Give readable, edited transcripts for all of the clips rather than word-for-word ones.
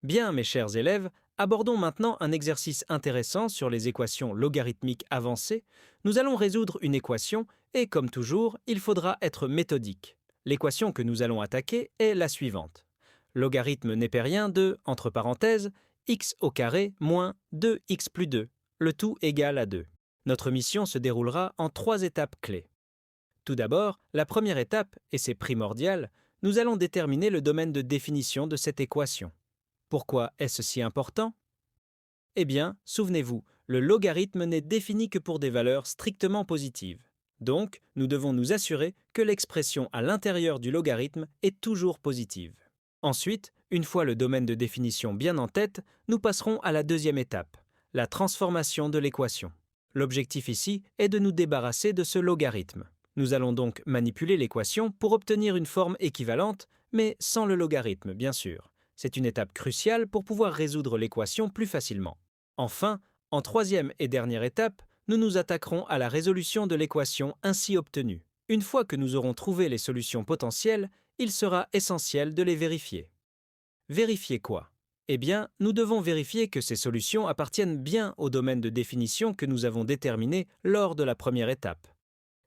Bien, mes chers élèves, abordons maintenant un exercice intéressant sur les équations logarithmiques avancées. Nous allons résoudre une équation et, comme toujours, il faudra être méthodique. L'équation que nous allons attaquer est la suivante. Logarithme népérien de, entre parenthèses, x au carré moins 2x plus 2, le tout égal à 2. Notre mission se déroulera en 3 étapes clés. Tout d'abord, la première étape, et c'est primordial, nous allons déterminer le domaine de définition de cette équation. Pourquoi est-ce si important? Eh bien, souvenez-vous, le logarithme n'est défini que pour des valeurs strictement positives. Donc, nous devons nous assurer que l'expression à l'intérieur du logarithme est toujours positive. Ensuite, une fois le domaine de définition bien en tête, nous passerons à la deuxième étape, la transformation de l'équation. L'objectif ici est de nous débarrasser de ce logarithme. Nous allons donc manipuler l'équation pour obtenir une forme équivalente, mais sans le logarithme, bien sûr. C'est une étape cruciale pour pouvoir résoudre l'équation plus facilement. Enfin, en troisième et dernière étape, nous nous attaquerons à la résolution de l'équation ainsi obtenue. Une fois que nous aurons trouvé les solutions potentielles, il sera essentiel de les vérifier. Vérifier quoi? Eh bien, nous devons vérifier que ces solutions appartiennent bien au domaine de définition que nous avons déterminé lors de la première étape.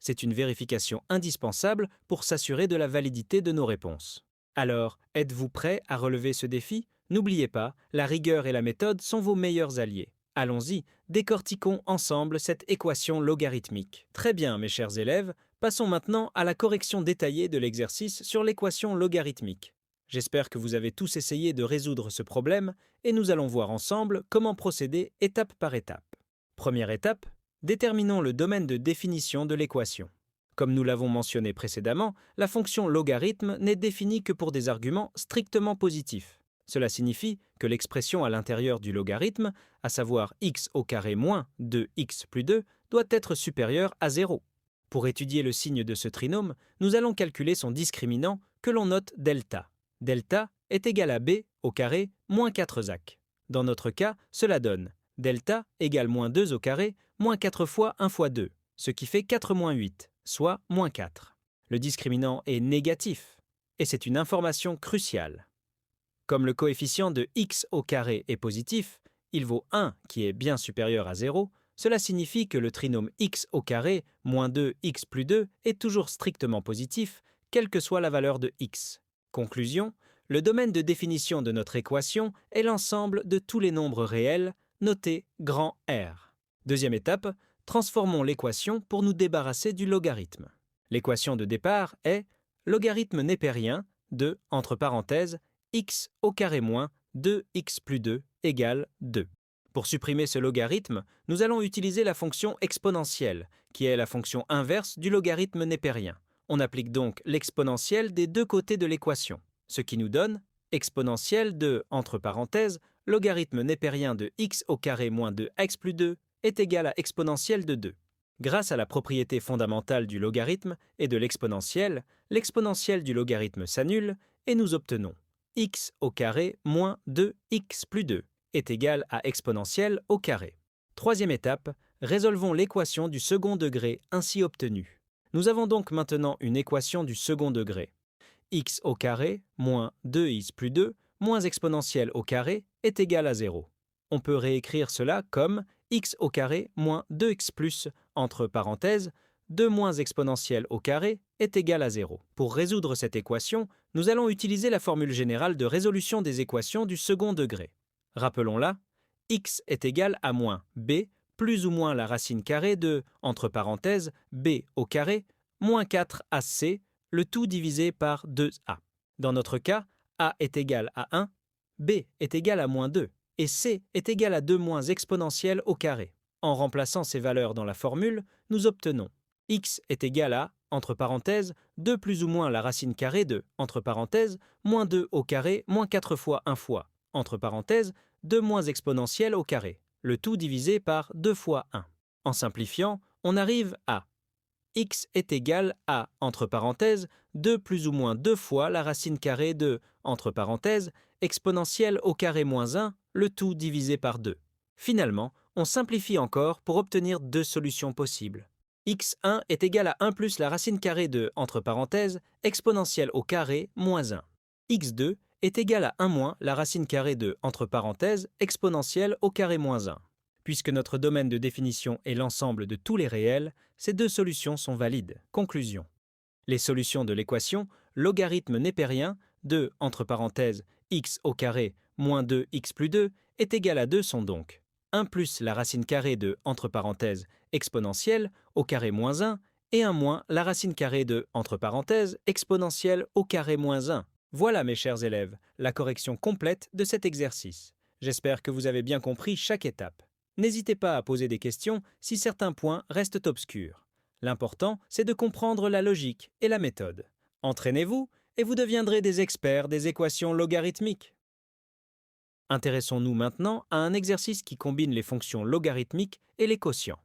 C'est une vérification indispensable pour s'assurer de la validité de nos réponses. Alors, êtes-vous prêt à relever ce défi? N'oubliez pas, la rigueur et la méthode sont vos meilleurs alliés. Allons-y, décortiquons ensemble cette équation logarithmique. Très bien, mes chers élèves, passons maintenant à la correction détaillée de l'exercice sur l'équation logarithmique. J'espère que vous avez tous essayé de résoudre ce problème et nous allons voir ensemble comment procéder étape par étape. Première étape, déterminons le domaine de définition de l'équation. Comme nous l'avons mentionné précédemment, la fonction logarithme n'est définie que pour des arguments strictement positifs. Cela signifie que l'expression à l'intérieur du logarithme, à savoir x au carré moins 2x plus 2, doit être supérieure à 0. Pour étudier le signe de ce trinôme, nous allons calculer son discriminant que l'on note delta. Delta est égal à b au carré moins 4 zac. Dans notre cas, cela donne delta égale moins 2 au carré moins 4 fois 1 fois 2, ce qui fait 4 moins 8, soit moins 4. Le discriminant est négatif, et c'est une information cruciale. Comme le coefficient de x au carré est positif, il vaut 1 qui est bien supérieur à 0, cela signifie que le trinôme x au carré moins 2x plus 2 est toujours strictement positif, quelle que soit la valeur de x. Conclusion, le domaine de définition de notre équation est l'ensemble de tous les nombres réels, notés grand R. Deuxième étape, transformons l'équation pour nous débarrasser du logarithme. L'équation de départ est logarithme népérien de, entre parenthèses, x au carré moins 2x plus 2 égale 2. Pour supprimer ce logarithme, nous allons utiliser la fonction exponentielle, qui est la fonction inverse du logarithme népérien. On applique donc l'exponentielle des deux côtés de l'équation, ce qui nous donne exponentielle de, entre parenthèses, logarithme népérien de x au carré moins 2x plus 2 est égal à exponentielle de 2. Grâce à la propriété fondamentale du logarithme et de l'exponentielle du logarithme s'annule et nous obtenons x au carré moins 2x plus 2 est égal à exponentielle au carré. Troisième étape, résolvons l'équation du second degré ainsi obtenue. Nous avons donc maintenant une équation du second degré. X au carré moins 2x plus 2 moins exponentielle au carré est égal à 0. On peut réécrire cela comme x au carré moins 2x plus, entre parenthèses, 2 moins exponentielle au carré est égal à 0. Pour résoudre cette équation, nous allons utiliser la formule générale de résolution des équations du second degré. Rappelons-la, x est égal à moins b plus ou moins la racine carrée de, entre parenthèses, b au carré, moins 4ac, le tout divisé par 2a. Dans notre cas, a est égal à 1, b est égal à moins 2, et c est égal à 2 moins exponentielle au carré. En remplaçant ces valeurs dans la formule, nous obtenons x est égal à, entre parenthèses, 2 plus ou moins la racine carrée de, entre parenthèses, moins 2 au carré, moins 4 fois 1 fois, entre parenthèses, 2 moins exponentielle au carré, le tout divisé par 2 fois 1. En simplifiant, on arrive à x est égal à, entre parenthèses, 2 plus ou moins 2 fois la racine carrée de, entre parenthèses, exponentielle au carré moins 1, le tout divisé par 2. Finalement, on simplifie encore pour obtenir deux solutions possibles. x1 est égal à 1 plus la racine carrée de, entre parenthèses, exponentielle au carré moins 1. x2 est égal à 1 moins la racine carrée de, entre parenthèses, exponentielle au carré moins 1. Puisque notre domaine de définition est l'ensemble de tous les réels, ces deux solutions sont valides. Conclusion. Les solutions de l'équation logarithme népérien de, entre parenthèses, x au carré moins 2x plus 2 est égal à 2 sont donc 1 plus la racine carrée de, entre parenthèses, exponentielle au carré moins 1 et 1 moins la racine carrée de, entre parenthèses, exponentielle au carré moins 1. Voilà, mes chers élèves, la correction complète de cet exercice. J'espère que vous avez bien compris chaque étape. N'hésitez pas à poser des questions si certains points restent obscurs. L'important, c'est de comprendre la logique et la méthode. Entraînez-vous et vous deviendrez des experts des équations logarithmiques. Intéressons-nous maintenant à un exercice qui combine les fonctions logarithmiques et les quotients.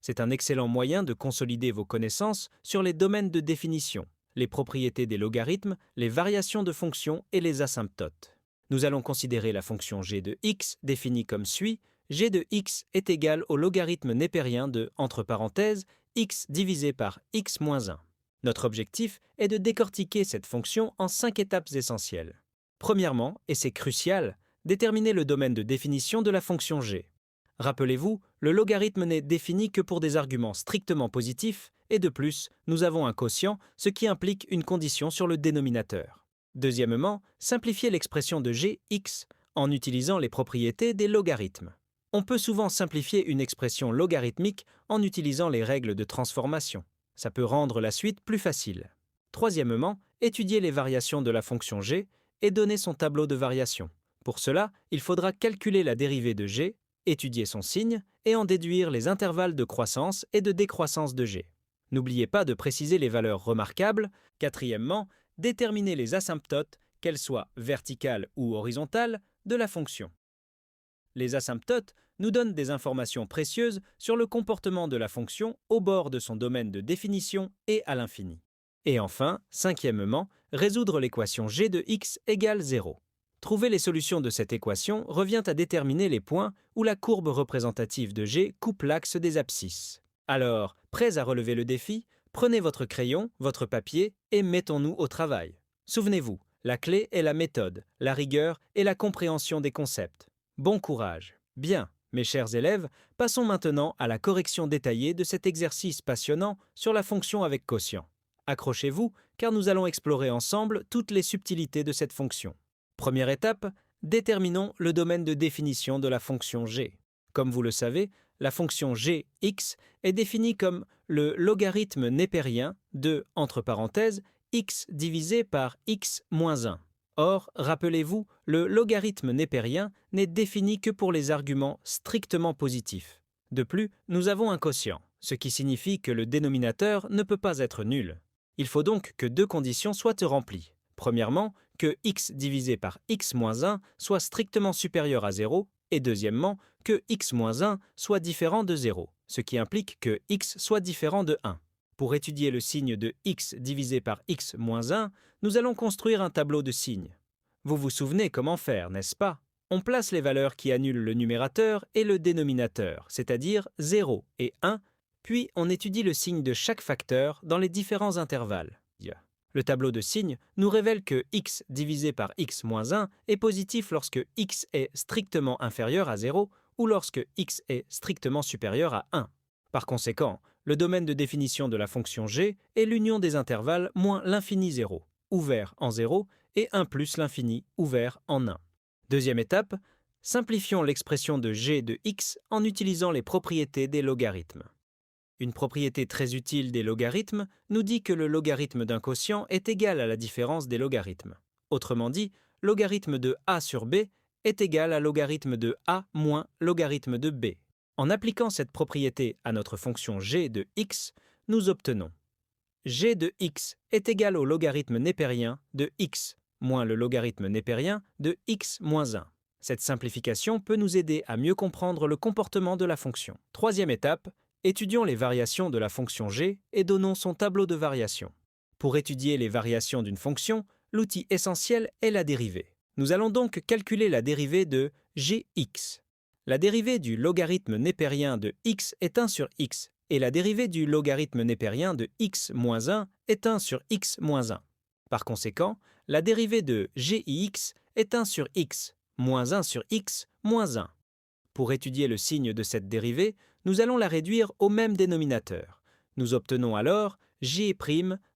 C'est un excellent moyen de consolider vos connaissances sur les domaines de définition, les propriétés des logarithmes, les variations de fonctions et les asymptotes. Nous allons considérer la fonction g de x définie comme suit. G de x est égal au logarithme népérien de, entre parenthèses, x divisé par x moins 1. Notre objectif est de décortiquer cette fonction en 5 étapes essentielles. Premièrement, et c'est crucial, déterminer le domaine de définition de la fonction g. Rappelez-vous, le logarithme n'est défini que pour des arguments strictement positifs, et de plus, nous avons un quotient, ce qui implique une condition sur le dénominateur. Deuxièmement, simplifier l'expression de gx en utilisant les propriétés des logarithmes. On peut souvent simplifier une expression logarithmique en utilisant les règles de transformation. Ça peut rendre la suite plus facile. Troisièmement, étudier les variations de la fonction g et donner son tableau de variation. Pour cela, il faudra calculer la dérivée de g, étudier son signe et en déduire les intervalles de croissance et de décroissance de g. N'oubliez pas de préciser les valeurs remarquables. Quatrièmement, déterminer les asymptotes, qu'elles soient verticales ou horizontales, de la fonction. Les asymptotes nous donnent des informations précieuses sur le comportement de la fonction au bord de son domaine de définition et à l'infini. Et enfin, cinquièmement, résoudre l'équation g de x égale 0. Trouver les solutions de cette équation revient à déterminer les points où la courbe représentative de g coupe l'axe des abscisses. Alors, prêts à relever le défi, prenez votre crayon, votre papier et mettons-nous au travail. Souvenez-vous, la clé est la méthode, la rigueur et la compréhension des concepts. Bon courage. Bien, mes chers élèves, passons maintenant à la correction détaillée de cet exercice passionnant sur la fonction avec quotient. Accrochez-vous, car nous allons explorer ensemble toutes les subtilités de cette fonction. Première étape, déterminons le domaine de définition de la fonction g. Comme vous le savez, la fonction gx est définie comme le logarithme népérien de, entre parenthèses, x divisé par x moins 1. Or, rappelez-vous, le logarithme népérien n'est défini que pour les arguments strictement positifs. De plus, nous avons un quotient, ce qui signifie que le dénominateur ne peut pas être nul. Il faut donc que deux conditions soient remplies. Premièrement, que x divisé par x moins 1 soit strictement supérieur à 0, et deuxièmement, que x moins 1 soit différent de 0, ce qui implique que x soit différent de 1. Pour étudier le signe de x divisé par x moins 1, nous allons construire un tableau de signes. Vous vous souvenez comment faire, n'est-ce pas? On place les valeurs qui annulent le numérateur et le dénominateur, c'est-à-dire 0 et 1, puis on étudie le signe de chaque facteur dans les différents intervalles. Le tableau de signes nous révèle que x divisé par x moins 1 est positif lorsque x est strictement inférieur à 0 ou lorsque x est strictement supérieur à 1. Par conséquent, le domaine de définition de la fonction g est l'union des intervalles moins l'infini 0, ouvert en 0, et 1 plus l'infini, ouvert en 1. Deuxième étape, simplifions l'expression de g de x en utilisant les propriétés des logarithmes. Une propriété très utile des logarithmes nous dit que le logarithme d'un quotient est égal à la différence des logarithmes. Autrement dit, logarithme de a sur b est égal à logarithme de a moins logarithme de b. En appliquant cette propriété à notre fonction g de x, nous obtenons g de x est égal au logarithme népérien de x moins le logarithme népérien de x moins 1. Cette simplification peut nous aider à mieux comprendre le comportement de la fonction. Troisième étape, étudions les variations de la fonction g et donnons son tableau de variation. Pour étudier les variations d'une fonction, l'outil essentiel est la dérivée. Nous allons donc calculer la dérivée de gx. La dérivée du logarithme népérien de x est 1 sur x, et la dérivée du logarithme népérien de x moins 1 est 1 sur x moins 1. Par conséquent, la dérivée de gix est 1 sur x, moins 1 sur x, moins 1. Pour étudier le signe de cette dérivée, nous allons la réduire au même dénominateur. Nous obtenons alors g'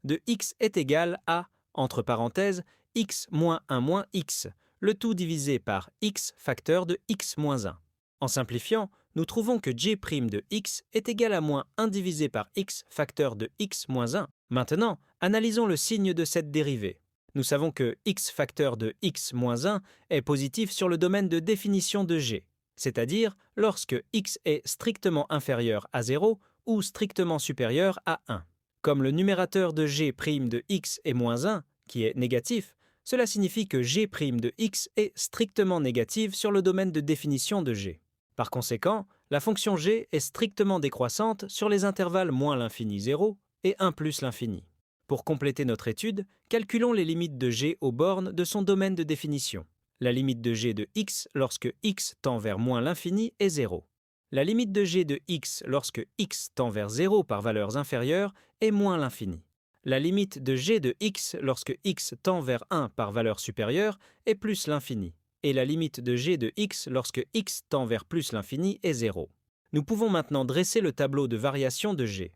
de x est égal à, entre parenthèses, x moins 1 moins x, le tout divisé par x facteur de x moins 1. En simplifiant, nous trouvons que g' de x est égal à moins 1 divisé par x facteur de x moins 1. Maintenant, analysons le signe de cette dérivée. Nous savons que x facteur de x moins 1 est positif sur le domaine de définition de g, c'est-à-dire lorsque x est strictement inférieur à 0 ou strictement supérieur à 1. Comme le numérateur de g' de x est moins 1, qui est négatif, cela signifie que g' de x est strictement négative sur le domaine de définition de g. Par conséquent, la fonction g est strictement décroissante sur les intervalles moins l'infini 0 et 1 plus l'infini. Pour compléter notre étude, calculons les limites de g aux bornes de son domaine de définition. La limite de g de x lorsque x tend vers moins l'infini est 0. La limite de g de x lorsque x tend vers 0 par valeurs inférieures est moins l'infini. La limite de g de x lorsque x tend vers 1 par valeur supérieure est plus l'infini. Et la limite de g de x lorsque x tend vers plus l'infini est 0. Nous pouvons maintenant dresser le tableau de variation de g.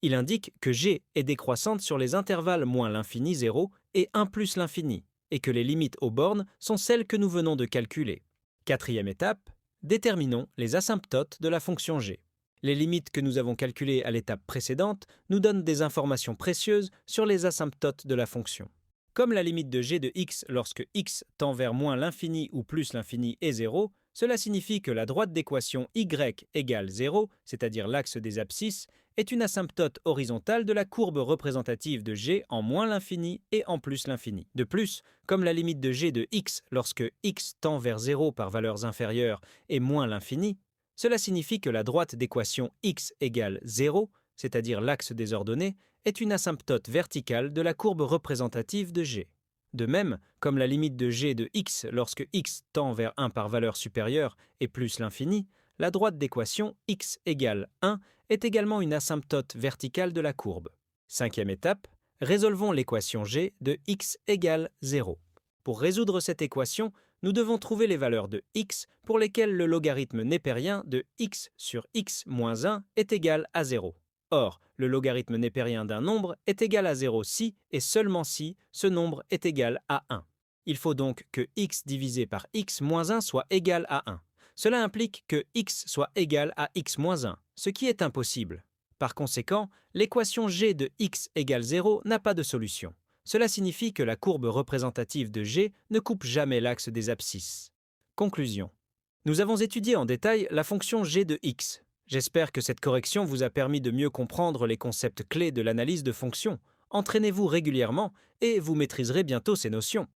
Il indique que g est décroissante sur les intervalles moins l'infini 0 et 1 plus l'infini, et que les limites aux bornes sont celles que nous venons de calculer. Quatrième étape, déterminons les asymptotes de la fonction g. Les limites que nous avons calculées à l'étape précédente nous donnent des informations précieuses sur les asymptotes de la fonction. Comme la limite de g de x lorsque x tend vers moins l'infini ou plus l'infini est 0, cela signifie que la droite d'équation y égale 0, c'est-à-dire l'axe des abscisses, est une asymptote horizontale de la courbe représentative de g en moins l'infini et en plus l'infini. De plus, comme la limite de g de x lorsque x tend vers 0 par valeurs inférieures est moins l'infini, cela signifie que la droite d'équation x égale 0, c'est-à-dire l'axe des ordonnées, est une asymptote verticale de la courbe représentative de g. De même, comme la limite de g de x lorsque x tend vers 1 par valeur supérieure et plus l'infini, la droite d'équation x égale 1 est également une asymptote verticale de la courbe. Cinquième étape, résolvons l'équation g de x égale 0. Pour résoudre cette équation, nous devons trouver les valeurs de x pour lesquelles le logarithme népérien de x sur x moins 1 est égal à 0. Or, le logarithme népérien d'un nombre est égal à 0 si et seulement si ce nombre est égal à 1. Il faut donc que x divisé par x moins 1 soit égal à 1. Cela implique que x soit égal à x moins 1, ce qui est impossible. Par conséquent, l'équation g de x égale 0 n'a pas de solution. Cela signifie que la courbe représentative de g ne coupe jamais l'axe des abscisses. Conclusion. Nous avons étudié en détail la fonction g de x. J'espère que cette correction vous a permis de mieux comprendre les concepts clés de l'analyse de fonctions. Entraînez-vous régulièrement et vous maîtriserez bientôt ces notions.